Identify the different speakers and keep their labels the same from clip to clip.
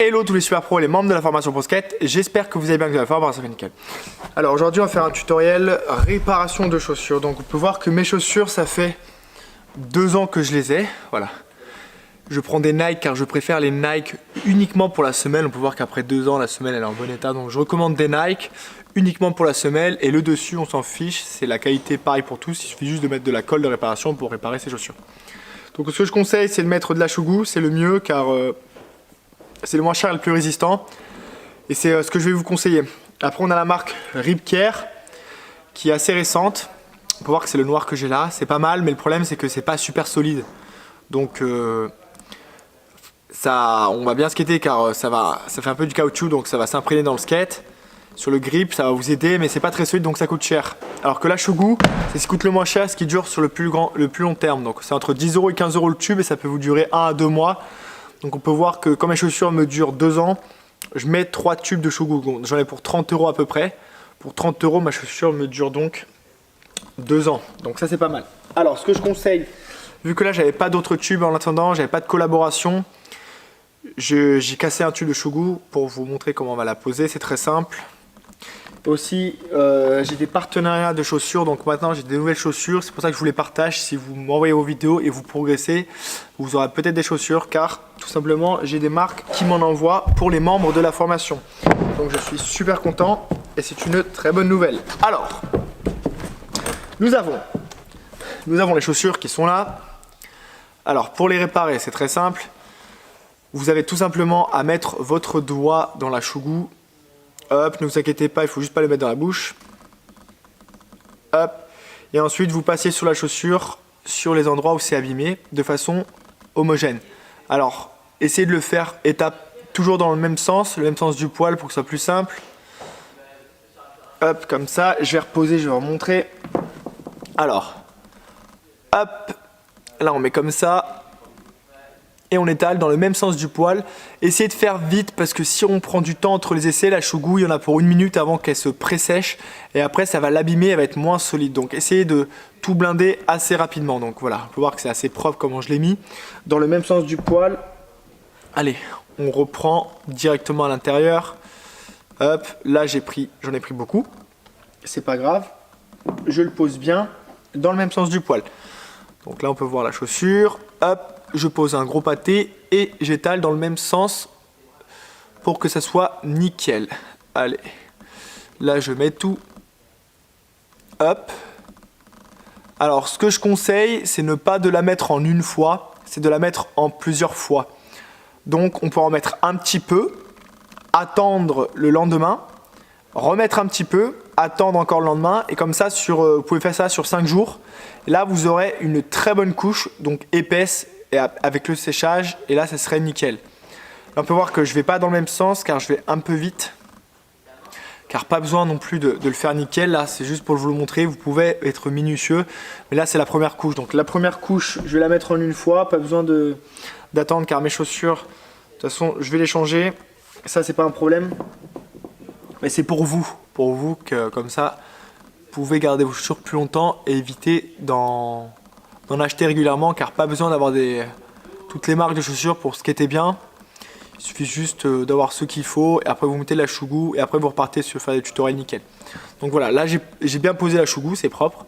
Speaker 1: Hello tous les super pros et les membres de la formation Pro Skate, j'espère que vous allez bien, que vous allez faire, ça fait nickel. Alors aujourd'hui on va faire un tutoriel réparation de chaussures. Donc on peut voir que mes chaussures ça fait 2 ans que je les ai, voilà. Je prends des Nike car je préfère les Nike uniquement pour la semelle. On peut voir qu'après 2 ans la semelle elle est en bon état, donc je recommande des Nike uniquement pour la semelle. Et le dessus on s'en fiche, c'est la qualité pareil pour tous, il suffit juste de mettre de la colle de réparation pour réparer ses chaussures. Donc ce que je conseille c'est de mettre de la Shogu, c'est le mieux car c'est le moins cher et le plus résistant. Et c'est ce que je vais vous conseiller. Après on a la marque Ripcare qui est assez récente. On peut voir que c'est le noir que j'ai là. C'est pas mal mais le problème c'est que c'est pas super solide. Donc on va bien skater car ça fait un peu du caoutchouc, donc ça va s'imprégner dans le skate. Sur le grip ça va vous aider mais c'est pas très solide donc ça coûte cher. Alors que la Shogu c'est ce qui coûte le moins cher, ce qui dure sur le plus long terme. Donc c'est entre 10 € et 15 € le tube et ça peut vous durer 1 à 2 mois. Donc on peut voir que quand mes chaussures me durent 2 ans, je mets 3 tubes de Shogu. J'en ai pour 30 € à peu près. Pour 30 € ma chaussure me dure donc 2 ans. Donc ça c'est pas mal. Alors ce que je conseille, vu que là j'avais pas d'autres tubes en attendant, j'avais pas de collaboration, j'ai cassé un tube de Shogu pour vous montrer comment on va la poser, c'est très simple. Aussi j'ai des partenariats de chaussures, donc maintenant j'ai des nouvelles chaussures, c'est pour ça que je vous les partage. Si vous m'envoyez vos vidéos et vous progressez, vous aurez peut-être des chaussures car tout simplement j'ai des marques qui m'en envoient pour les membres de la formation. Donc je suis super content et c'est une très bonne nouvelle. Alors nous avons les chaussures qui sont là. Alors pour les réparer c'est très simple, vous avez tout simplement à mettre votre doigt dans la Shogu. Hop, ne vous inquiétez pas, il faut juste pas le mettre dans la bouche. Hop, et ensuite vous passez sur la chaussure, sur les endroits où c'est abîmé, de façon homogène. Alors, essayez de le faire toujours dans le même sens du poil pour que ce soit plus simple. Hop, comme ça, je vais reposer, je vais vous montrer. Alors, hop, là on met comme ça. Et on étale dans le même sens du poil. Essayez de faire vite parce que si on prend du temps entre les essais, la Shogu, il y en a pour 1 minute avant qu'elle se pressèche. Et après, ça va l'abîmer, elle va être moins solide. Donc essayez de tout blinder assez rapidement. Donc voilà, on peut voir que c'est assez propre comment je l'ai mis. Dans le même sens du poil. Allez, on reprend directement à l'intérieur. Hop, là j'en ai pris beaucoup. C'est pas grave. Je le pose bien dans le même sens du poil. Donc là, on peut voir la chaussure. Hop. Je pose un gros pâté et j'étale dans le même sens pour que ça soit nickel. Allez, là je mets tout. Hop. Alors ce que je conseille, c'est ne pas de la mettre en une fois, c'est de la mettre en plusieurs fois. Donc on peut en mettre un petit peu, attendre le lendemain, remettre un petit peu, attendre encore le lendemain et comme ça vous pouvez faire ça sur 5 jours. Là vous aurez une très bonne couche, donc épaisse, et avec le séchage, et là ça serait nickel. Là, on peut voir que je ne vais pas dans le même sens car je vais un peu vite, car pas besoin non plus de le faire nickel. Là c'est juste pour vous le montrer, vous pouvez être minutieux, mais là c'est la première couche. Donc la première couche je vais la mettre en une fois, pas besoin d'attendre car mes chaussures, de toute façon je vais les changer, ça c'est pas un problème, mais c'est pour vous que comme ça vous pouvez garder vos chaussures plus longtemps et éviter d'en acheter régulièrement car pas besoin d'avoir toutes les marques de chaussures pour skater bien. Il suffit juste d'avoir ce qu'il faut et après vous mettez la Shogu et après vous repartez sur faire des tutoriels nickel. Donc voilà, là j'ai bien posé la Shogu, c'est propre.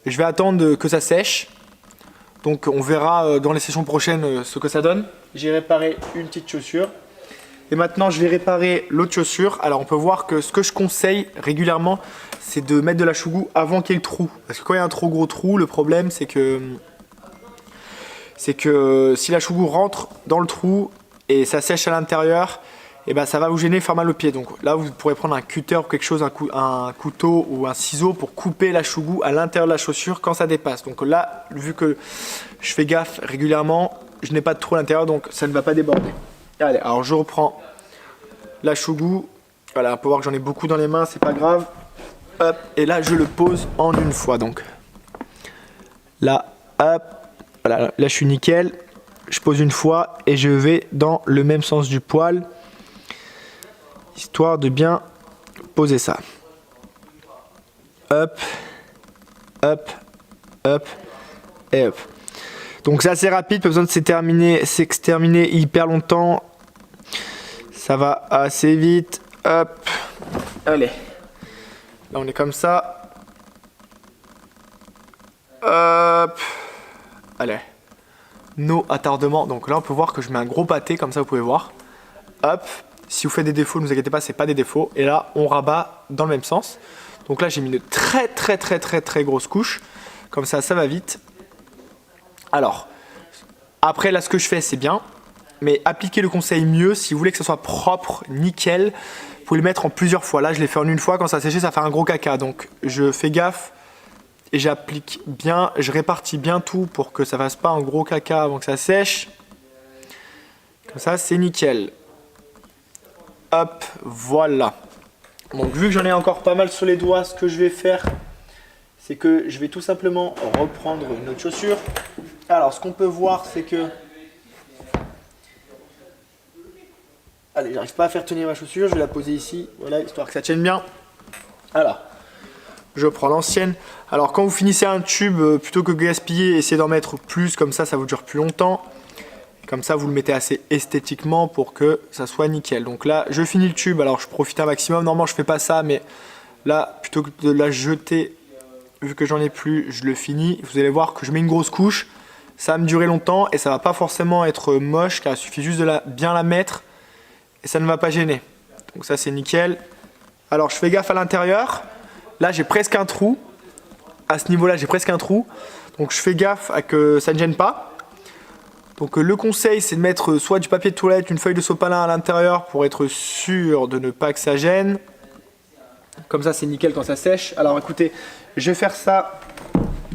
Speaker 1: Je vais attendre que ça sèche. Donc on verra dans les sessions prochaines ce que ça donne. J'ai réparé une petite chaussure. Et maintenant je vais réparer l'autre chaussure. Alors on peut voir que ce que je conseille régulièrement, c'est de mettre de la Shogu avant qu'il y ait le trou. Parce que quand il y a un trop gros trou, le problème c'est que si la Shogu rentre dans le trou et ça sèche à l'intérieur, et ben ça va vous gêner, faire mal au pied. Donc là vous pourrez prendre un cutter ou quelque chose, un couteau ou un ciseau pour couper la Shogu à l'intérieur de la chaussure quand ça dépasse. Donc là, vu que je fais gaffe régulièrement, je n'ai pas de trou à l'intérieur donc ça ne va pas déborder. Allez, alors je reprends la Shogu. Voilà, on peut voir que j'en ai beaucoup dans les mains, c'est pas grave. Hop, et là je le pose en une fois. Donc là, hop, voilà, là je suis nickel. Je pose une fois et je vais dans le même sens du poil, histoire de bien poser ça. Hop, hop, hop et hop. Donc c'est assez rapide, pas besoin de s'exterminer hyper longtemps. Ça va assez vite. Hop. Allez. Là, on est comme ça. Hop. Allez. No attardement. Donc là, on peut voir que je mets un gros pâté, comme ça, vous pouvez voir. Hop. Si vous faites des défauts, ne vous inquiétez pas, c'est pas des défauts. Et là, on rabat dans le même sens. Donc là, j'ai mis une très grosse couche. Comme ça, ça va vite. Alors, après, là, ce que je fais, c'est bien. Mais appliquez le conseil mieux. Si vous voulez que ce soit propre, nickel, vous pouvez le mettre en plusieurs fois. Là, je l'ai fait en une fois. Quand ça a séché, ça fait un gros caca. Donc, je fais gaffe et j'applique bien. Je répartis bien tout pour que ça fasse pas un gros caca avant que ça sèche. Comme ça, c'est nickel. Hop, voilà. Donc vu que j'en ai encore pas mal sur les doigts, ce que je vais faire, c'est que je vais tout simplement reprendre une autre chaussure. Alors ce qu'on peut voir, c'est que... Allez, j'arrive pas à faire tenir ma chaussure, je vais la poser ici, voilà, histoire que ça tienne bien. Alors, je prends l'ancienne. Alors quand vous finissez un tube, plutôt que gaspiller, essayez d'en mettre plus, comme ça vous dure plus longtemps. Comme ça, vous le mettez assez esthétiquement pour que ça soit nickel. Donc là, je finis le tube. Alors, je profite un maximum. Normalement, je fais pas ça, mais là, plutôt que de la jeter, vu que j'en ai plus, je le finis. Vous allez voir que je mets une grosse couche. Ça va me durer longtemps et ça va pas forcément être moche, car il suffit juste de bien la mettre et ça ne va pas gêner. Donc ça, c'est nickel. Alors, je fais gaffe à l'intérieur. Là, j'ai presque un trou. À ce niveau-là, j'ai presque un trou. Donc, je fais gaffe à que ça ne gêne pas. Donc le conseil, c'est de mettre soit du papier de toilette, une feuille de sopalin à l'intérieur pour être sûr de ne pas que ça gêne. Comme ça, c'est nickel quand ça sèche. Alors écoutez, je vais faire ça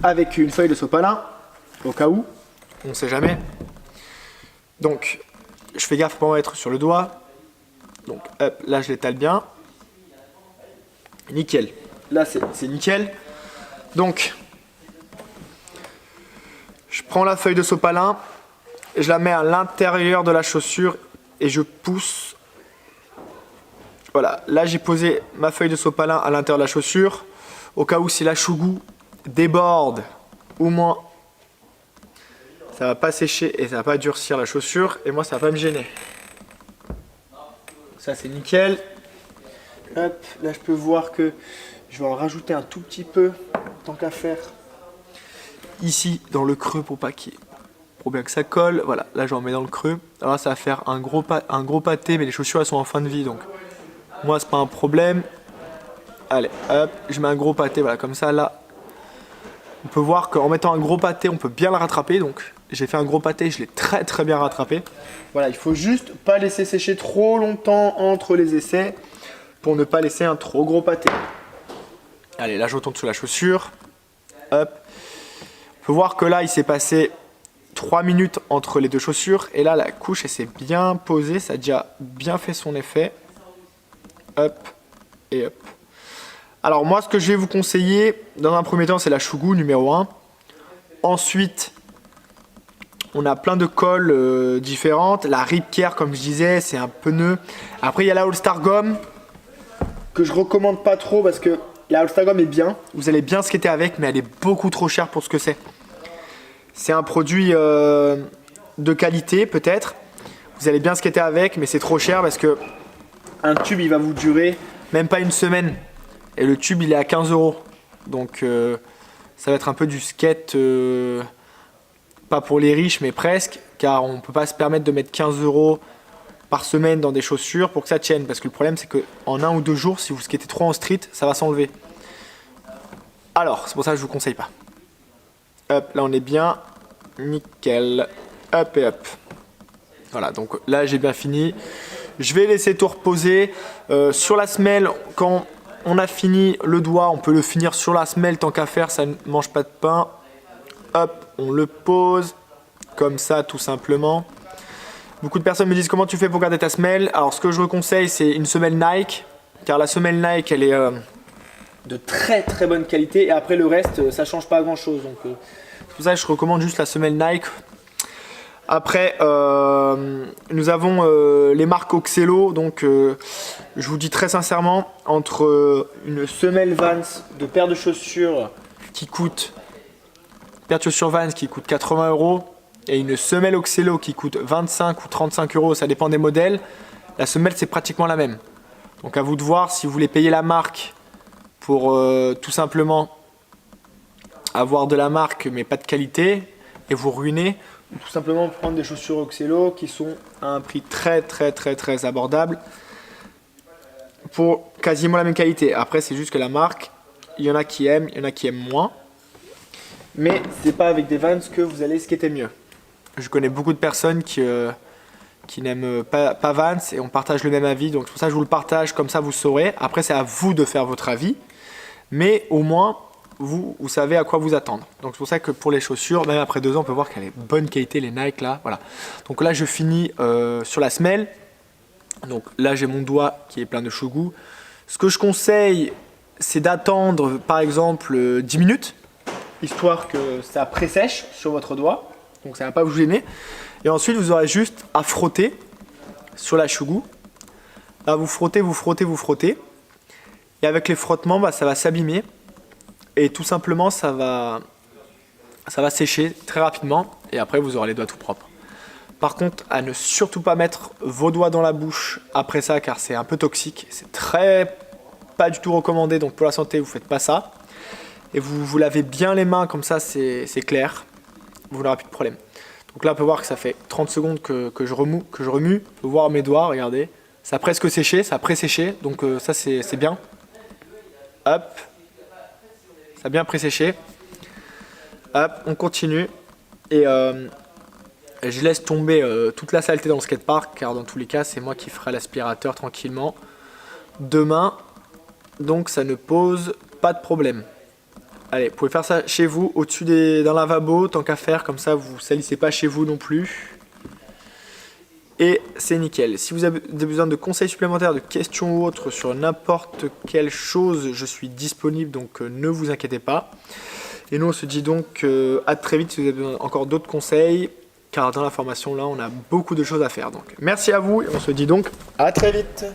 Speaker 1: avec une feuille de sopalin, au cas où, on ne sait jamais. Donc, je fais gaffe pour mettre sur le doigt. Donc hop, là je l'étale bien. Nickel. Là c'est nickel. Donc, je prends la feuille de sopalin. Je la mets à l'intérieur de la chaussure et je pousse. Voilà, là j'ai posé ma feuille de sopalin à l'intérieur de la chaussure. Au cas où si la chougou déborde, au moins ça va pas sécher et ça va pas durcir la chaussure. Et moi ça va pas me gêner. Ça c'est nickel. Hop, là je peux voir que je vais en rajouter un tout petit peu, tant qu'à faire. Ici dans le creux pour pas qu'il y ait... Pour bien que ça colle, voilà, là j'en mets dans le creux. Alors là, ça va faire un gros pâté, mais les chaussures elles sont en fin de vie, donc moi c'est pas un problème. Allez, hop, je mets un gros pâté, voilà, comme ça là. On peut voir qu'en mettant un gros pâté, on peut bien la rattraper, donc j'ai fait un gros pâté, je l'ai très bien rattrapé. Voilà, il faut juste pas laisser sécher trop longtemps entre les essais pour ne pas laisser un trop gros pâté. Allez, là je retourne sur la chaussure. Hop. On peut voir que là il s'est passé 3 minutes entre les deux chaussures et là la couche elle s'est bien posée, ça a déjà bien fait son effet. Hop et hop. Alors moi ce que je vais vous conseiller dans un premier temps c'est la chougou numéro 1. Ensuite on a plein de colles différentes. La Rip Care comme je disais c'est un pneu. Après il y a la All Star Gum que je recommande pas trop parce que la All Star Gum est bien. Vous allez bien skater avec mais elle est beaucoup trop chère pour ce que c'est. C'est un produit de qualité peut-être. Vous allez bien skater avec, mais c'est trop cher parce que un tube il va vous durer même pas une semaine. Et le tube il est à 15 €. Donc ça va être un peu du skate, pas pour les riches mais presque. Car on ne peut pas se permettre de mettre 15 € par semaine dans des chaussures pour que ça tienne. Parce que le problème c'est qu'en 1 ou 2 jours, si vous skatez trop en street, ça va s'enlever. Alors c'est pour ça que je vous conseille pas. Hop, là on est bien, nickel, hop et hop. Voilà, donc là j'ai bien fini. Je vais laisser tout reposer. Sur la semelle, quand on a fini le doigt, on peut le finir sur la semelle tant qu'à faire, ça ne mange pas de pain. Hop, on le pose, comme ça tout simplement. Beaucoup de personnes me disent comment tu fais pour garder ta semelle. Alors ce que je vous conseille c'est une semelle Nike, car la semelle Nike elle est... de très bonne qualité et après le reste ça change pas grand chose donc c'est pour ça que je recommande juste la semelle Nike. Après nous avons les marques Oxelo donc je vous dis très sincèrement entre une semelle Vans de paire de chaussures qui coûte Vans qui coûte 80 € et une semelle Oxelo qui coûte 25 ou 35 €, ça dépend des modèles, La semelle, c'est pratiquement la même. Donc à vous de voir si vous voulez payer la marque pour tout simplement avoir de la marque mais pas de qualité et vous ruiner, ou tout simplement prendre des chaussures Oxelo qui sont à un prix très abordable pour quasiment la même qualité. Après, c'est juste que la marque, il y en a qui aiment, il y en a qui aiment moins. Mais c'est pas avec des Vans que vous allez skater mieux. Je connais beaucoup de personnes qui n'aiment pas Vans et on partage le même avis. Donc c'est pour ça que je vous le partage, comme ça vous saurez. Après, c'est à vous de faire votre avis. Mais au moins, vous savez à quoi vous attendre. Donc c'est pour ça que pour les chaussures, même après 2 ans, on peut voir qu'elle est bonne qualité, les Nike là. Voilà. Donc là, je finis sur la semelle. Donc là, j'ai mon doigt qui est plein de shogu. Ce que je conseille, c'est d'attendre par exemple 10 minutes, histoire que ça pré-sèche sur votre doigt. Donc ça ne va pas vous gêner. Et ensuite, vous aurez juste à frotter sur la shogu. Là, vous frottez, vous frottez, vous frottez. Et avec les frottements, bah, ça va s'abîmer. Et tout simplement, ça va sécher très rapidement. Et après, vous aurez les doigts tout propres. Par contre, à ne surtout pas mettre vos doigts dans la bouche après ça, car c'est un peu toxique. C'est pas du tout recommandé, donc pour la santé, vous ne faites pas ça. Et vous lavez bien les mains, comme ça c'est clair. Vous n'aurez plus de problème. Donc là, on peut voir que ça fait 30 secondes que je remue. On peut voir mes doigts, regardez. Ça a presque séché, ça a pré-séché, donc ça c'est bien. Hop. Ça a bien pré-séché. Hop, on continue. Et je laisse tomber toute la saleté dans le skatepark, car dans tous les cas, c'est moi qui ferai l'aspirateur tranquillement demain. Donc ça ne pose pas de problème. Allez, vous pouvez faire ça chez vous, au-dessus d'un lavabo, tant qu'à faire, comme ça vous ne salissez pas chez vous non plus. Et c'est nickel. Si vous avez besoin de conseils supplémentaires, de questions ou autres sur n'importe quelle chose, je suis disponible, donc ne vous inquiétez pas. Et nous on se dit donc à très vite si vous avez besoin encore d'autres conseils, car dans la formation là on a beaucoup de choses à faire. Donc merci à vous et on se dit donc à très vite.